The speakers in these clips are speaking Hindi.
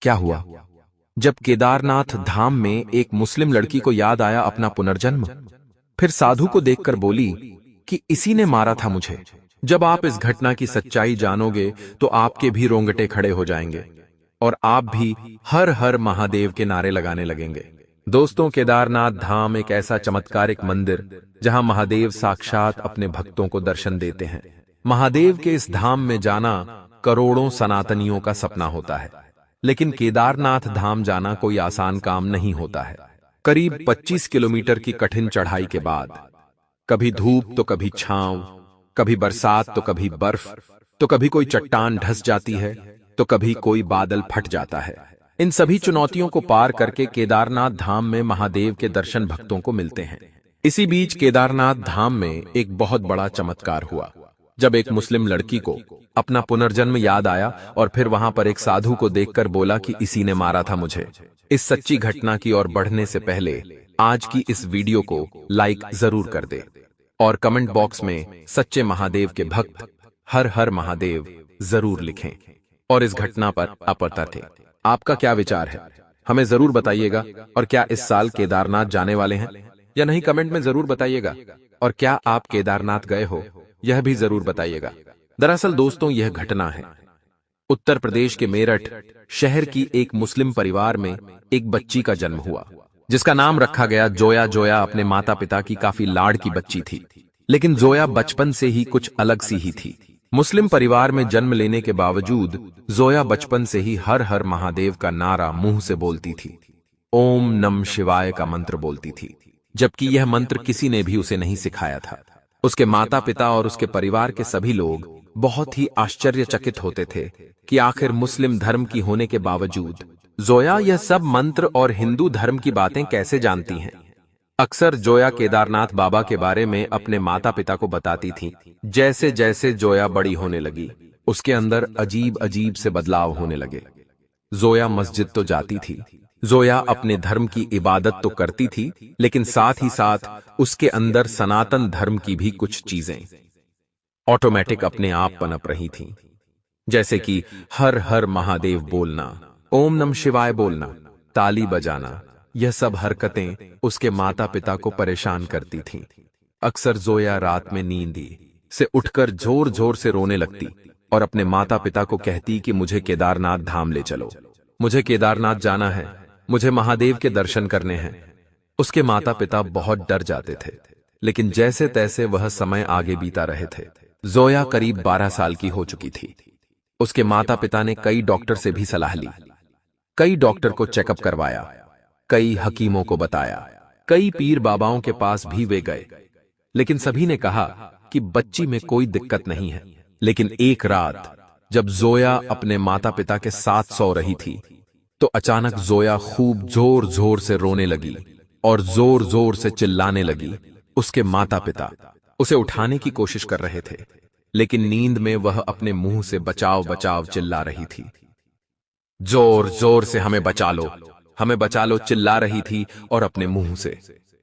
क्या हुआ? जब केदारनाथ धाम में एक मुस्लिम लड़की को याद आया अपना पुनर्जन्म, फिर साधु को देखकर बोली कि इसी ने मारा था मुझे। जब आप इस घटना की सच्चाई जानोगे तो आपके भी रोंगटे खड़े हो जाएंगे और आप भी हर हर महादेव के नारे लगाने लगेंगे। दोस्तों, केदारनाथ धाम एक ऐसा चमत्कारिक मंदिर जहां महादेव साक्षात अपने भक्तों को दर्शन देते हैं। महादेव के इस धाम में जाना करोड़ों सनातनियों का सपना होता है, लेकिन केदारनाथ धाम जाना कोई आसान काम नहीं होता है। करीब 25 किलोमीटर की कठिन चढ़ाई के बाद, कभी धूप तो कभी छांव, कभी बरसात तो कभी बर्फ, तो कभी कोई चट्टान धंस जाती है, तो कभी कोई बादल फट जाता है। इन सभी चुनौतियों को पार करके केदारनाथ धाम में महादेव के दर्शन भक्तों को मिलते हैं। इसी बीच केदारनाथ धाम में एक बहुत बड़ा चमत्कार हुआ, जब एक मुस्लिम लड़की को अपना पुनर्जन्म याद आया और फिर वहां पर एक साधु को देखकर बोला कि इसी ने मारा था मुझे। इस सच्ची घटना की ओर बढ़ने से पहले आज की इस वीडियो को लाइक जरूर कर दे और कमेंट बॉक्स में सच्चे महादेव के भक्त हर हर महादेव जरूर लिखें। और इस घटना पर अपरता थे, आपका क्या विचार है हमें जरूर बताइएगा। और क्या इस साल केदारनाथ जाने वाले हैं या नहीं, कमेंट में जरूर बताइएगा। और क्या आप केदारनाथ गए हो, यह भी जरूर बताइएगा। दरअसल दोस्तों, यह घटना है उत्तर प्रदेश के मेरठ शहर की एक मुस्लिम परिवार में एक बच्ची का जन्म हुआ, जिसका नाम रखा गया जोया। जोया अपने माता पिता की काफी लाड़ की बच्ची थी, लेकिन जोया बचपन से ही कुछ अलग सी ही थी। मुस्लिम परिवार में जन्म लेने के बावजूद जोया बचपन से ही हर हर महादेव का नारा मुंह से बोलती थी, ओम नमः शिवाय का मंत्र बोलती थी, जबकि यह मंत्र किसी ने भी उसे नहीं सिखाया था। उसके माता पिता और उसके परिवार के सभी लोग बहुत ही आश्चर्यचकित होते थे कि आखिर मुस्लिम धर्म की होने के बावजूद जोया यह सब मंत्र और हिंदू धर्म की बातें कैसे जानती हैं। अक्सर जोया केदारनाथ बाबा के बारे में अपने माता पिता को बताती थी। जैसे जैसे जोया बड़ी होने लगी, उसके अंदर अजीब अजीब से बदलाव होने लगे। जोया मस्जिद तो जाती थी, जोया अपने धर्म की इबादत तो करती थी, लेकिन साथ ही साथ उसके अंदर सनातन धर्म की भी कुछ चीजें ऑटोमेटिक अपने आप पनप रही थीं, जैसे कि हर हर महादेव बोलना, ओम नमः शिवाय बोलना, ताली बजाना। यह सब हरकतें उसके माता पिता को परेशान करती थीं। अक्सर जोया रात में नींद से उठकर जोर जोर से रोने लगती और अपने माता पिता को कहती कि मुझे केदारनाथ धाम ले चलो, मुझे केदारनाथ जाना है, मुझे महादेव के दर्शन करने हैं। उसके माता पिता बहुत डर जाते थे, लेकिन जैसे तैसे वह समय आगे बीता रहे थे। जोया करीब 12 साल की हो चुकी थी। उसके माता पिता ने कई डॉक्टर से भी सलाह ली, कई डॉक्टर को चेकअप करवाया, कई हकीमों को बताया, कई पीर बाबाओं के पास भी वे गए, लेकिन सभी ने कहा कि बच्ची में कोई दिक्कत नहीं है। लेकिन एक रात जब जोया अपने माता पिता के साथ सो रही थी, तो अचानक जोया खूब जोर जोर से रोने लगी और जोर जोर से चिल्लाने लगी। उसके माता पिता उसे उठाने की कोशिश कर रहे थे, लेकिन नींद में वह अपने मुंह से बचाओ बचाओ चिल्ला रही थी। जोर जोर से हमें बचा लो, हमें बचा लो चिल्ला रही थी और अपने मुंह से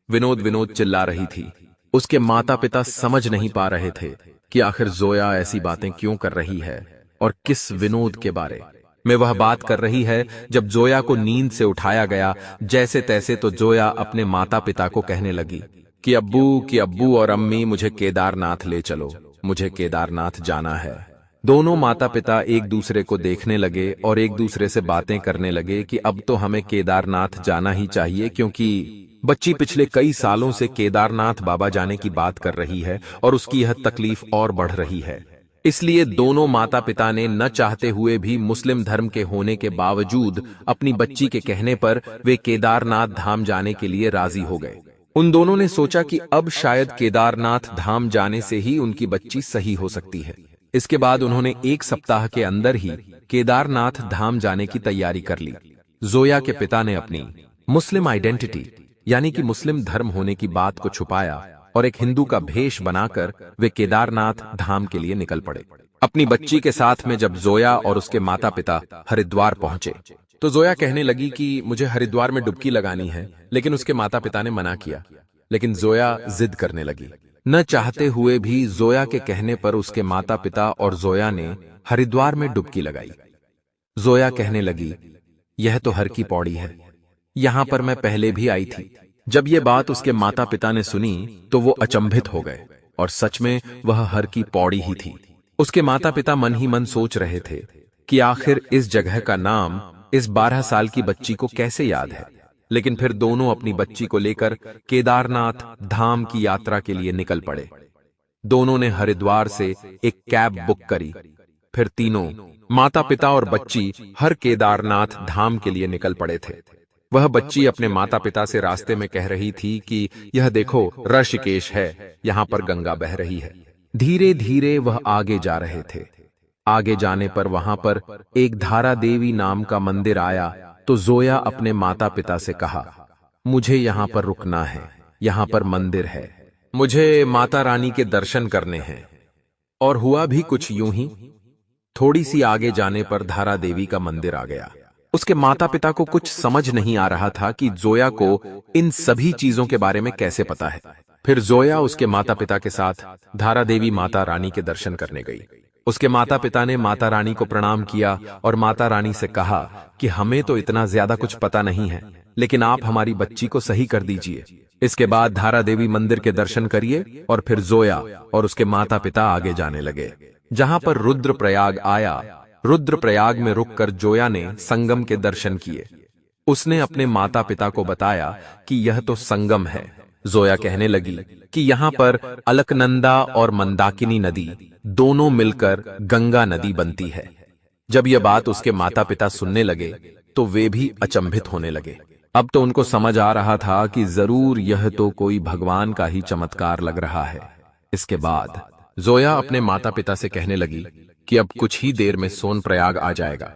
विनोद विनोद चिल्ला रही थी। उसके माता पिता समझ नहीं पा रहे थे कि आखिर जोया ऐसी बातें क्यों कर रही है और किस विनोद के बारे में वह बात कर रही है। जब जोया को नींद से उठाया गया जैसे तैसे, तो जोया अपने माता पिता को कहने लगी कि अब्बू और अम्मी, मुझे केदारनाथ ले चलो, मुझे केदारनाथ जाना है। दोनों माता पिता एक दूसरे को देखने लगे और एक दूसरे से बातें करने लगे कि अब तो हमें केदारनाथ जाना ही चाहिए, क्योंकि बच्ची पिछले कई सालों से केदारनाथ बाबा जाने की बात कर रही है और उसकी यह तकलीफ और बढ़ रही है। इसलिए दोनों माता पिता ने न चाहते हुए भी मुस्लिम धर्म के होने के बावजूद अपनी बच्ची के कहने पर वे केदारनाथ धाम जाने के लिए राजी हो गए। उन दोनों ने सोचा कि अब शायद केदारनाथ धाम जाने से ही उनकी बच्ची सही हो सकती है। इसके बाद उन्होंने एक सप्ताह के अंदर ही केदारनाथ धाम जाने की तैयारी कर ली। जोया के पिता ने अपनी मुस्लिम आइडेंटिटी यानी कि मुस्लिम धर्म होने की बात को छुपाया और एक हिंदू का भेष बनाकर वे केदारनाथ धाम के लिए निकल पड़े। अपनी बच्ची के साथ में जब जोया और उसके माता पिता हरिद्वार पहुंचे, तो जोया कहने लगी कि मुझे हरिद्वार में डुबकी लगानी है, लेकिन उसके माता पिता ने मना किया। लेकिन जोया जिद करने लगी। न चाहते हुए भी जोया के कहने पर उसके माता पिता और जोया ने हरिद्वार में डुबकी लगाई। जोया कहने लगी यह तो हर की पौड़ी है, यहां पर मैं पहले भी आई थी। जब ये बात उसके माता पिता ने सुनी तो वो अचंभित हो गए, और सच में वह हर की पौड़ी ही थी। उसके माता पिता मन ही मन सोच रहे थे कि आखिर इस जगह का नाम इस 12 साल की बच्ची को कैसे याद है। लेकिन फिर दोनों अपनी बच्ची को लेकर केदारनाथ धाम की यात्रा के लिए निकल पड़े। दोनों ने हरिद्वार से एक कैब बुक करी। फिर तीनों, माता पिता और बच्ची, हर केदारनाथ धाम के लिए निकल पड़े थे। वह बच्ची अपने माता पिता से रास्ते में कह रही थी कि यह देखो, ऋषिकेश है, यहाँ पर गंगा बह रही है। धीरे धीरे वह आगे जा रहे थे। आगे जाने पर वहां पर एक धारा देवी नाम का मंदिर आया तो जोया अपने माता पिता से कहा, मुझे यहाँ पर रुकना है, यहाँ पर मंदिर है, मुझे माता रानी के दर्शन करने हैं। और हुआ भी कुछ यूं ही। थोड़ी सी आगे जाने पर धारा देवी का मंदिर आ गया। उसके माता पिता को कुछ समझ नहीं आ रहा था कि जोया को इन सभी चीजों के बारे में कैसे पता है। फिर जोया उसके माता पिता के साथ धारा देवी माता रानी के दर्शन करने गई। उसके माता पिता ने माता रानी को प्रणाम किया और माता रानी से कहा कि हमें तो इतना ज्यादा कुछ पता नहीं है, लेकिन आप हमारी बच्ची को सही कर दीजिए। इसके बाद धारा देवी मंदिर के दर्शन करिए। और फिर जोया और उसके माता पिता आगे जाने लगे, जहां पर रुद्रप्रयाग आया। रुद्रप्रयाग में रुककर जोया ने संगम के दर्शन किए। उसने अपने माता पिता को बताया कि यह तो संगम है। जोया कहने लगी कि यहाँ पर अलकनंदा और मंदाकिनी नदी दोनों मिलकर गंगा नदी बनती है। जब यह बात उसके माता पिता सुनने लगे तो वे भी अचंभित होने लगे। अब तो उनको समझ आ रहा था कि जरूर यह तो कोई भगवान का ही चमत्कार लग रहा है। इसके बाद जोया अपने माता पिता से कहने लगी कि अब कुछ ही देर में सोनप्रयाग आ जाएगा।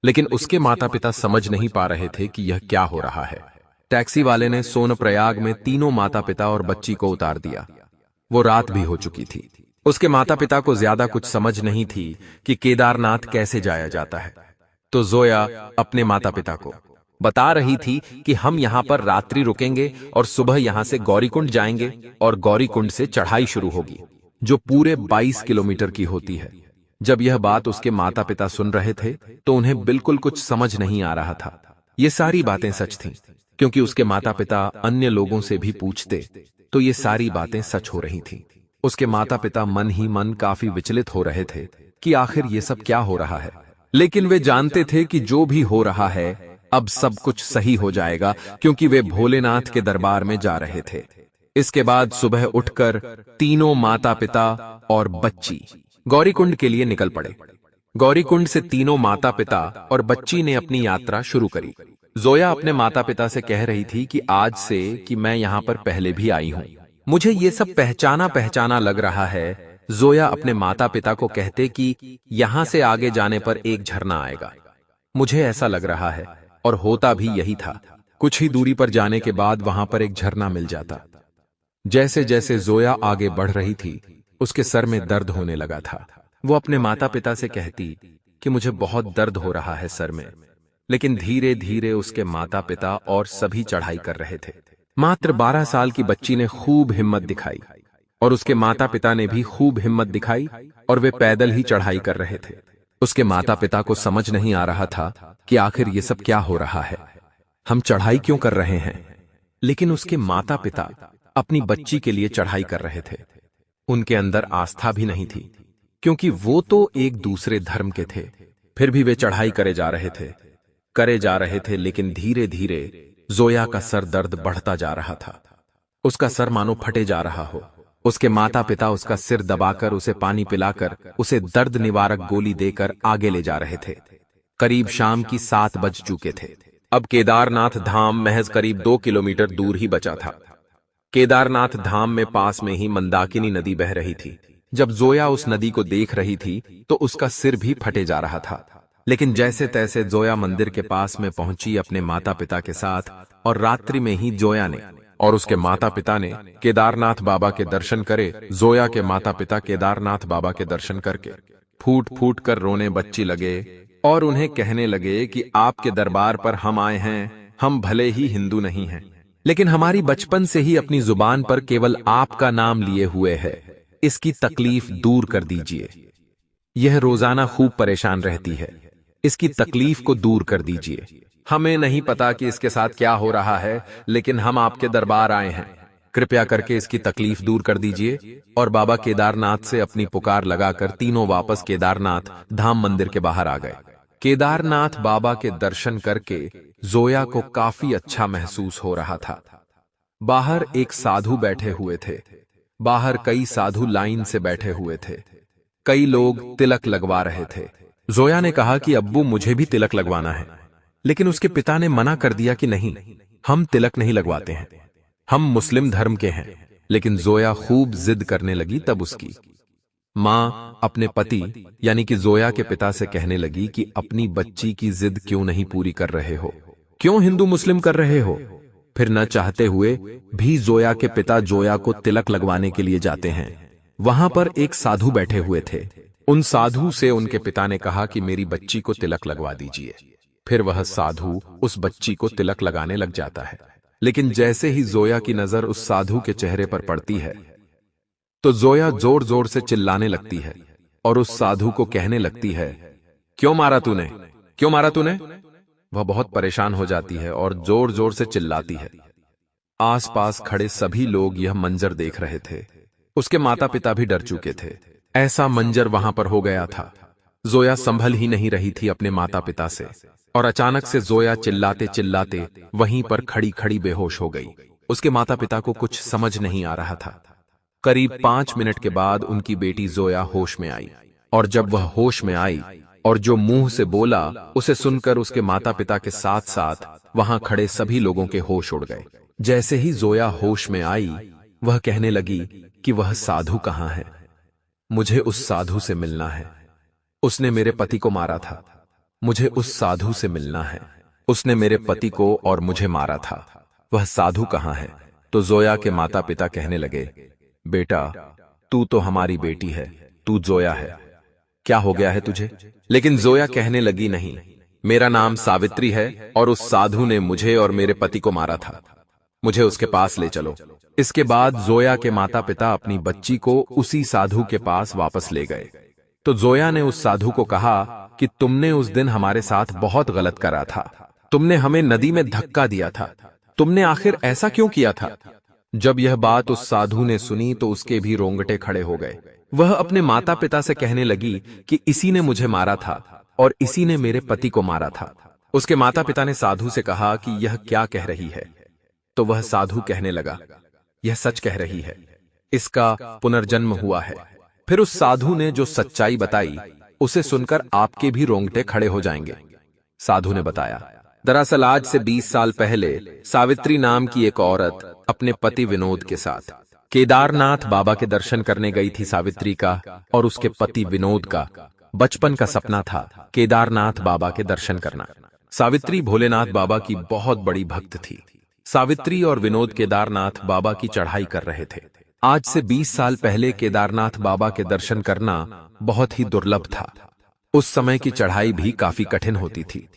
लेकिन उसके माता पिता समझ नहीं पा रहे थे कि यह क्या हो रहा है। टैक्सी वाले ने सोनप्रयाग में तीनों माता पिता और बच्ची को उतार दिया। वो रात भी हो चुकी थी। उसके माता पिता को ज्यादा कुछ समझ नहीं थी कि केदारनाथ कैसे जाया जाता है। तो जोया अपने माता पिता को बता रही थी कि हम यहाँ पर रात्रि रुकेंगे और सुबह यहाँ से गौरीकुंड जाएंगे और गौरीकुंड से चढ़ाई शुरू होगी, जो पूरे 22 किलोमीटर की होती है। जब यह बात उसके माता पिता सुन रहे थे तो उन्हें बिल्कुल कुछ समझ नहीं आ रहा था। ये सारी बातें सच थीं, क्योंकि उसके माता पिता अन्य लोगों से भी पूछते तो ये सारी बातें सच हो रही थीं। उसके माता पिता मन ही मन काफी विचलित हो रहे थे कि आखिर ये सब क्या हो रहा है। लेकिन वे जानते थे कि जो भी हो रहा है अब सब कुछ सही हो जाएगा, क्योंकि वे भोलेनाथ के दरबार में जा रहे थे। इसके बाद सुबह उठकर तीनों माता पिता और बच्ची गौरीकुंड के लिए निकल पड़े। गौरीकुंड से तीनों माता पिता और बच्ची ने अपनी यात्रा शुरू करी। जोया अपने माता पिता से कह रही थी कि आज से कि मैं यहाँ पर पहले भी आई हूँ, मुझे ये सब पहचाना पहचाना लग रहा है। जोया अपने माता पिता को कहते कि यहाँ से आगे जाने पर एक झरना आएगा। मुझे ऐसा लग रहा है, और होता भी यही था। कुछ ही दूरी पर जाने के बाद वहां पर एक झरना मिल जाता। जैसे जैसे जोया आगे बढ़ रही थी उसके सर में दर्द होने लगा था। वो अपने माता पिता से कहती कि मुझे बहुत दर्द हो रहा है सर में। लेकिन धीरे धीरे उसके माता पिता और सभी चढ़ाई कर रहे थे। मात्र 12 साल की बच्ची ने खूब हिम्मत दिखाई और उसके माता पिता ने भी खूब हिम्मत दिखाई और वे पैदल ही चढ़ाई कर रहे थे। उसके माता पिता को समझ नहीं आ रहा था कि आखिर ये सब क्या हो रहा है, हम चढ़ाई क्यों कर रहे हैं। लेकिन उसके माता पिता अपनी बच्ची के लिए चढ़ाई कर रहे थे। उनके अंदर आस्था भी नहीं थी, क्योंकि वो तो एक दूसरे धर्म के थे। फिर भी वे चढ़ाई करे जा रहे थे। लेकिन धीरे धीरे जोया का सर दर्द बढ़ता जा रहा था। उसका सर मानो फटे जा रहा हो। उसके माता पिता उसका सिर दबाकर, उसे पानी पिलाकर, उसे दर्द निवारक गोली देकर आगे ले जा रहे थे। करीब शाम की 7 बज चुके थे। अब केदारनाथ धाम महज करीब 2 किलोमीटर दूर ही बचा था। केदारनाथ धाम में पास में ही मंदाकिनी नदी बह रही थी। जब जोया उस नदी को देख रही थी तो उसका सिर भी फटे जा रहा था। लेकिन जैसे तैसे जोया मंदिर के पास में पहुंची अपने माता पिता के साथ, और रात्रि में ही जोया ने और उसके माता पिता ने केदारनाथ बाबा के दर्शन करे। जोया के माता पिता केदारनाथ बाबा के दर्शन करके फूट फूट कर रोने बच्ची लगे और उन्हें कहने लगे कि आपके दरबार पर हम आए हैं। हम भले ही हिंदू नहीं हैं, लेकिन हमारी बचपन से ही अपनी जुबान पर केवल आपका नाम लिए हुए है। इसकी तकलीफ दूर कर दीजिए। यह रोजाना खूब परेशान रहती है, इसकी तकलीफ को दूर कर दीजिए। हमें नहीं पता कि इसके साथ क्या हो रहा है, लेकिन हम आपके दरबार आए हैं। कृपया करके इसकी तकलीफ दूर कर दीजिए। और बाबा केदारनाथ से अपनी पुकार लगाकर तीनों वापस केदारनाथ धाम मंदिर के बाहर आ गए। केदारनाथ बाबा के दर्शन करके जोया को काफी अच्छा महसूस हो रहा था। बाहर एक साधु बैठे हुए थे। बाहर कई साधु लाइन से बैठे हुए थे। कई लोग तिलक लगवा रहे थे। जोया ने कहा कि अब्बू, मुझे भी तिलक लगवाना है, लेकिन उसके पिता ने मना कर दिया कि नहीं, हम तिलक नहीं लगवाते हैं, हम मुस्लिम धर्म के हैं। लेकिन जोया खूब जिद करने लगी। तब उसकी मां अपने पति यानी कि जोया के पिता से कहने लगी कि अपनी बच्ची की जिद क्यों नहीं पूरी कर रहे हो, क्यों हिंदू मुस्लिम कर रहे हो। फिर न चाहते हुए भी जोया के पिता जोया को तिलक लगवाने के लिए जाते हैं। वहां पर एक साधु बैठे हुए थे। उन साधु से उनके पिता ने कहा कि मेरी बच्ची को तिलक लगवा दीजिए। फिर वह साधु उस बच्ची को तिलक लगाने लग जाता है। लेकिन जैसे ही जोया की नजर उस साधु के चेहरे पर पड़ती है, तो जोया जोर जोर से चिल्लाने लगती है और उस साधु को कहने लगती है, क्यों मारा तूने, क्यों मारा तूने। वह बहुत परेशान हो जाती है और जोर जोर से चिल्लाती है। आसपास खड़े सभी लोग यह मंजर देख रहे थे। उसके माता पिता भी डर चुके थे। ऐसा मंजर वहां पर हो गया था। जोया संभल ही नहीं रही थी अपने माता पिता से, और अचानक से जोया चिल्लाते चिल्लाते वहीं पर खड़ी खड़ी बेहोश हो गई। उसके माता पिता को कुछ समझ नहीं आ रहा था। करीब 5 मिनट के बाद उनकी बेटी जोया होश में आई, और जब वह होश में आई और जो मुंह से बोला, उसे सुनकर उसके माता पिता के साथ साथ वहां खड़े सभी लोगों के होश उड़ गए। जैसे ही जोया होश में आई, वह कहने लगी कि वह साधु कहां है, मुझे उस साधु से मिलना है, उसने मेरे पति को मारा था, मुझे उस साधु से मिलना है, उसने मेरे पति को और मुझे मारा था, वह साधु कहां है। तो जोया के माता पिता कहने लगे, बेटा, तू तो हमारी बेटी है, तू जोया है, क्या हो गया है तुझे। लेकिन जोया कहने लगी, नहीं, मेरा नाम सावित्री है और उस साधु ने मुझे और मेरे पति को मारा था, मुझे उसके पास ले चलो। इसके बाद जोया के माता पिता अपनी बच्ची को उसी साधु के पास वापस ले गए। तो जोया ने उस साधु को कहा कि तुमने उस दिन हमारे साथ बहुत गलत करा था, तुमने हमें नदी में धक्का दिया था, तुमने आखिर ऐसा क्यों किया था। जब यह बात उस साधु ने सुनी तो उसके भी रोंगटे खड़े हो गए। वह अपने माता पिता से कहने लगी कि इसी ने मुझे मारा था और इसी ने मेरे पति को मारा था। उसके माता पिता ने साधु से कहा कि यह क्या कह रही है। तो वह साधु कहने लगा, यह सच कह रही है, इसका पुनर्जन्म हुआ है। फिर उस साधु ने जो सच्चाई बताई, उसे सुनकर आपके भी रोंगटे खड़े हो जाएंगे। साधु ने बताया, दरअसल आज से 20 साल पहले सावित्री नाम की एक औरत अपने पति विनोद के साथ केदारनाथ बाबा के दर्शन करने गई थी। सावित्री का और उसके पति विनोद का बचपन का सपना था केदारनाथ बाबा के दर्शन करना। सावित्री भोलेनाथ बाबा की बहुत बड़ी भक्त थी। सावित्री और विनोद केदारनाथ बाबा की चढ़ाई कर रहे थे। आज से 20 साल पहले केदारनाथ बाबा के दर्शन करना बहुत ही दुर्लभ था। उस समय की चढ़ाई भी काफी कठिन होती थी।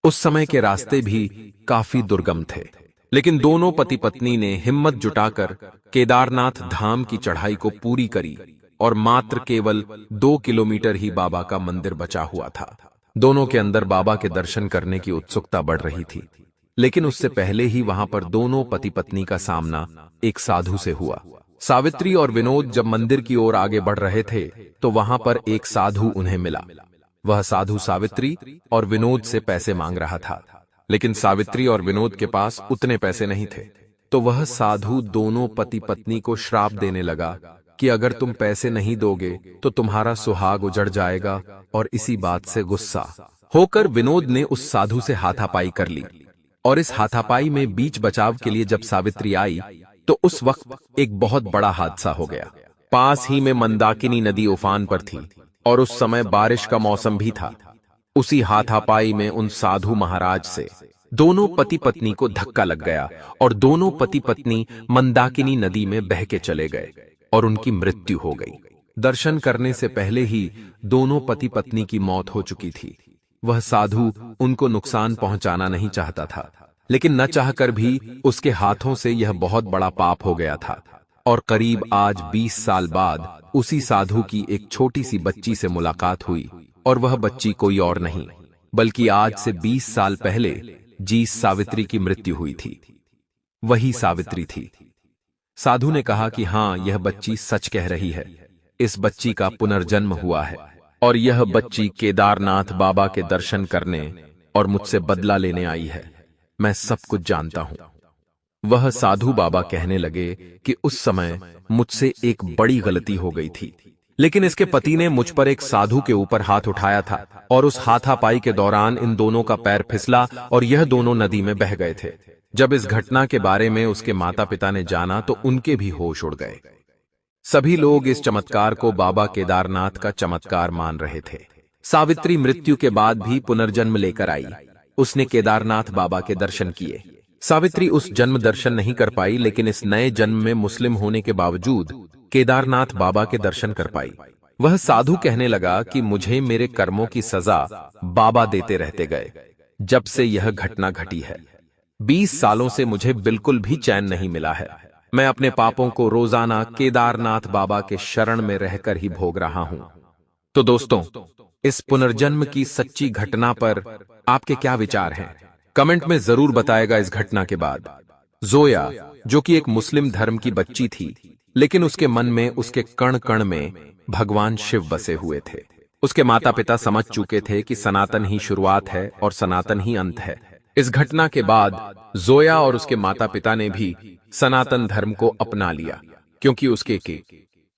उस समय के रास्ते भी काफी दुर्गम थे। लेकिन दोनों पति पत्नी ने हिम्मत जुटाकर केदारनाथ धाम की चढ़ाई को पूरी करी और मात्र केवल 2 किलोमीटर ही बाबा का मंदिर बचा हुआ था। दोनों के अंदर बाबा के दर्शन करने की उत्सुकता बढ़ रही थी। लेकिन उससे पहले ही वहां पर दोनों पति पत्नी का सामना एक साधु से हुआ। सावित्री और विनोद जब मंदिर की ओर आगे बढ़ रहे थे तो वहां पर एक साधु उन्हें मिला। वह साधु सावित्री और विनोद से पैसे मांग रहा था, लेकिन सावित्री और विनोद के पास उतने पैसे नहीं थे। तो वह साधु दोनों पति पत्नी को श्राप देने लगा कि अगर तुम पैसे नहीं दोगे तो तुम्हारा सुहाग उजड़ जाएगा। और इसी बात से गुस्सा होकर विनोद ने उस साधु से हाथापाई कर ली। और इस हाथापाई में बीच बचाव के लिए जब सावित्री आई तो उस वक्त एक बहुत बड़ा हादसा हो गया। पास ही में मंदाकिनी नदी उफान पर थी और उस समय बारिश का मौसम भी था। उसी हाथापाई में उन साधु महाराज से दोनों पति पत्नी को धक्का लग गया और दोनों पति पत्नी मंदाकिनी नदी में बह के चले गए और उनकी मृत्यु हो गई। दर्शन करने से पहले ही दोनों पति पत्नी की मौत हो चुकी थी। वह साधु उनको नुकसान पहुंचाना नहीं चाहता था, लेकिन न चाहकर भी उसके हाथों से यह बहुत बड़ा पाप हो गया था। और करीब आज 20 साल बाद उसी साधु की एक छोटी सी बच्ची से मुलाकात हुई और वह बच्ची कोई और नहीं बल्कि आज से 20 साल पहले जी सावित्री की मृत्यु हुई थी। वही सावित्री थी। साधु ने कहा कि हां, यह बच्ची सच कह रही है। इस बच्ची का पुनर्जन्म हुआ है और यह बच्ची केदारनाथ बाबा के दर्शन करने और मुझसे बदला लेने आई है। मैं सब कुछ जानता हूं। वह साधु बाबा कहने लगे कि उस समय मुझसे एक बड़ी गलती हो गई थी, लेकिन इसके पति ने मुझ पर एक साधु के ऊपर हाथ उठाया था और उस हाथापाई के दौरान इन दोनों का पैर फिसला और यह दोनों नदी में बह गए थे। जब इस घटना के बारे में उसके माता पिता ने जाना तो उनके भी होश उड़ गए। सभी लोग इस चमत्कार को बाबा केदारनाथ का चमत्कार मान रहे थे। सावित्री मृत्यु के बाद भी पुनर्जन्म लेकर आई। उसने केदारनाथ बाबा के दर्शन किए। सावित्री उस जन्म दर्शन नहीं कर पाई, लेकिन इस नए जन्म में मुस्लिम होने के बावजूद केदारनाथ बाबा के दर्शन कर पाई। वह साधु कहने लगा कि मुझे मेरे कर्मों की सजा बाबा देते रहते गए जब से यह घटना घटी है। 20 सालों से मुझे बिल्कुल भी चैन नहीं मिला है। मैं अपने पापों को रोजाना केदारनाथ बाबा के शरण में रहकर ही भोग रहा हूं। तो दोस्तों, इस पुनर्जन्म की सच्ची घटना पर आपके क्या विचार हैं? कमेंट में जरूर बताएगा। इस घटना के बाद जोया, जो कि एक मुस्लिम धर्म की बच्ची थी, लेकिन उसके मन में, उसके कण कण में भगवान शिव बसे हुए थे। उसके माता पिता समझ चुके थे कि सनातन ही शुरुआत है और सनातन ही अंत है। इस घटना के बाद जोया और उसके माता पिता ने भी सनातन धर्म को अपना लिया, क्योंकि उसके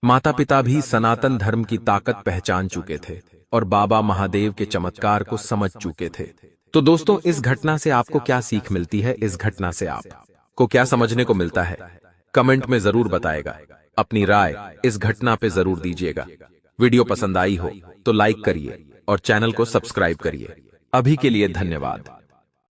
माता पिता भी सनातन धर्म की ताकत पहचान चुके थे और बाबा महादेव के चमत्कार को समझ चुके थे। तो दोस्तों, इस घटना से आपको क्या सीख मिलती है? इस घटना से आपको क्या समझने को मिलता है? कमेंट में जरूर बताएगा। अपनी राय इस घटना पे जरूर दीजिएगा। वीडियो पसंद आई हो तो लाइक करिए और चैनल को सब्सक्राइब करिए। अभी के लिए धन्यवाद।